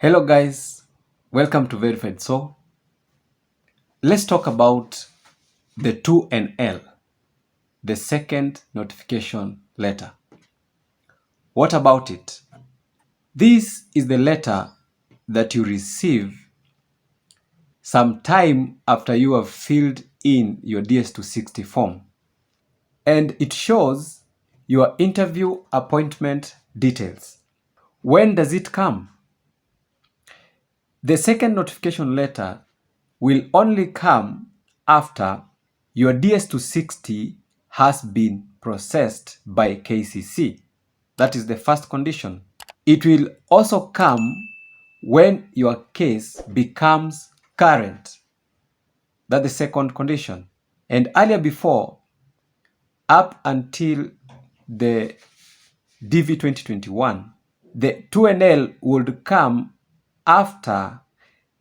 Hello guys, welcome to Verified. So let's talk about the 2NL, the second notification letter. What about it? This is the letter that you receive sometime after you have filled in your DS260 form, and it shows your interview appointment details. When does it come? The second notification letter will only come after your DS260 has been processed by KCC. That is the first condition. It will also come when your case becomes current. That's the second condition. And earlier before, up until the DV 2021, the 2NL would come after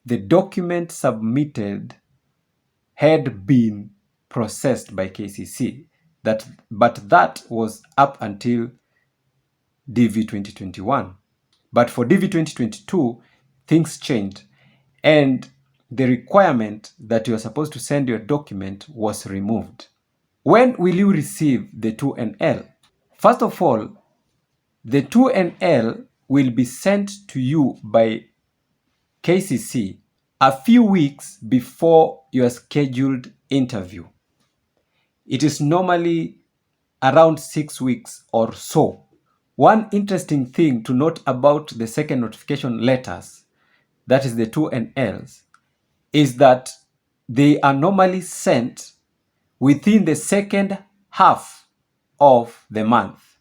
the document submitted had been processed by KCC. But that was up until DV 2021. But for DV 2022, things changed, and the requirement that you are supposed to send your document was removed. When will you receive the 2NL? First of all, the 2NL will be sent to you by KCC a few weeks before your scheduled interview. It is normally around 6 weeks or so. One interesting thing to note about the second notification letters, that is the 2NLs, is that they are normally sent within the second half of the month.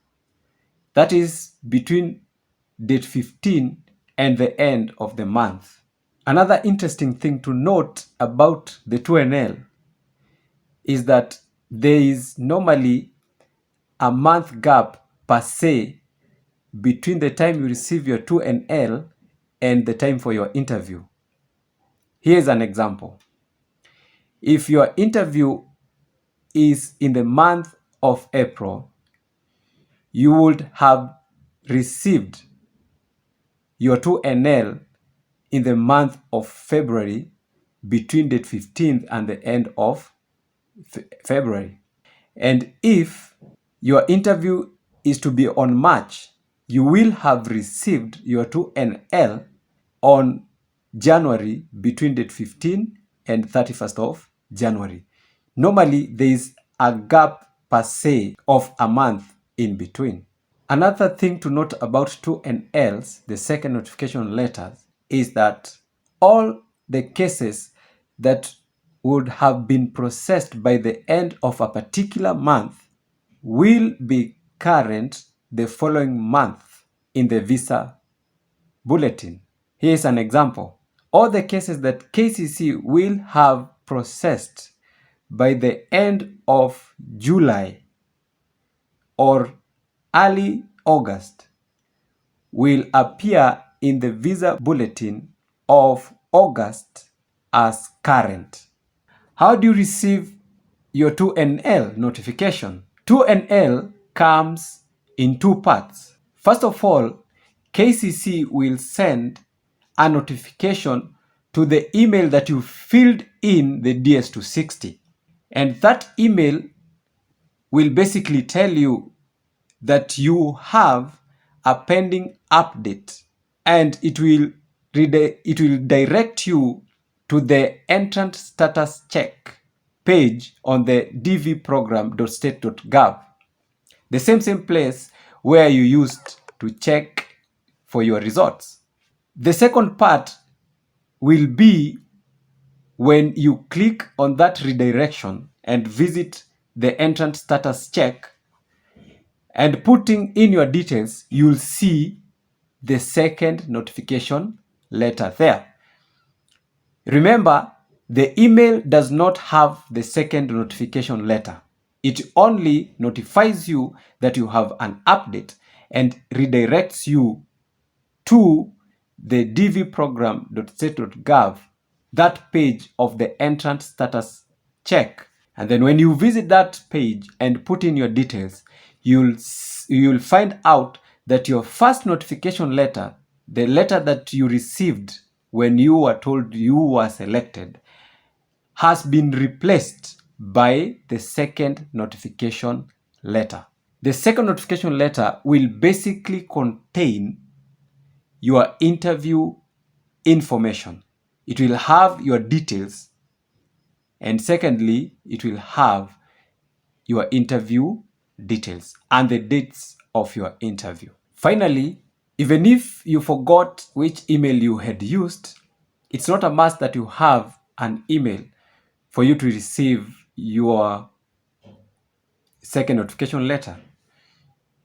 That is between date 15 and the end of the month. Another interesting thing to note about the 2NL is that there is normally a month gap per se between the time you receive your 2NL and the time for your interview. Here's an example. If your interview is in the month of April, you would have received your 2NL in the month of February between date 15th and the end of February. And if your interview is to be on March, you will have received your 2NL on January between date 15 and 31st of January. Normally, there is a gap per se of a month in between. Another thing to note about 2NLs, the second notification letters, is that all the cases that would have been processed by the end of a particular month will be current the following month in the visa bulletin. Here's an example. All the cases that KCC will have processed by the end of July or early August will appear in the visa bulletin of August as current. How do you receive your 2NL notification? 2NL comes in two parts. First of all, KCC will send a notification to the email that you filled in the DS260. And that email will basically tell you that you have a pending update, and it will direct you to the entrant status check page on the dvprogram.state.gov, the same place where you used to check for your results. The second part will be when you click on that redirection and visit the entrant status check and putting in your details, you'll see the second notification letter there. Remember, the email does not have the second notification letter. It only notifies you that you have an update and redirects you to the dvprogram.state.gov, that page of the entrant status check. And then when you visit that page and put in your details, you'll find out that your first notification letter the letter that you received when you were told you were selected has been replaced by the second notification letter. The second notification letter will basically contain your interview information. It will have your details, and secondly, it will have your interview details and the dates of your interview. Finally, even if you forgot which email you had used, it's not a must that you have an email for you to receive your second notification letter.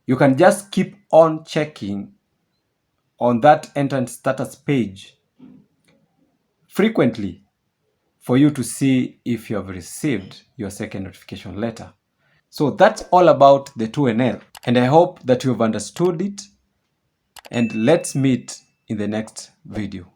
You can just keep on checking on that entrance status page frequently for you to see if you have received your second notification letter. So that's all about the 2NL, and I hope that you have understood it, and let's meet in the next video.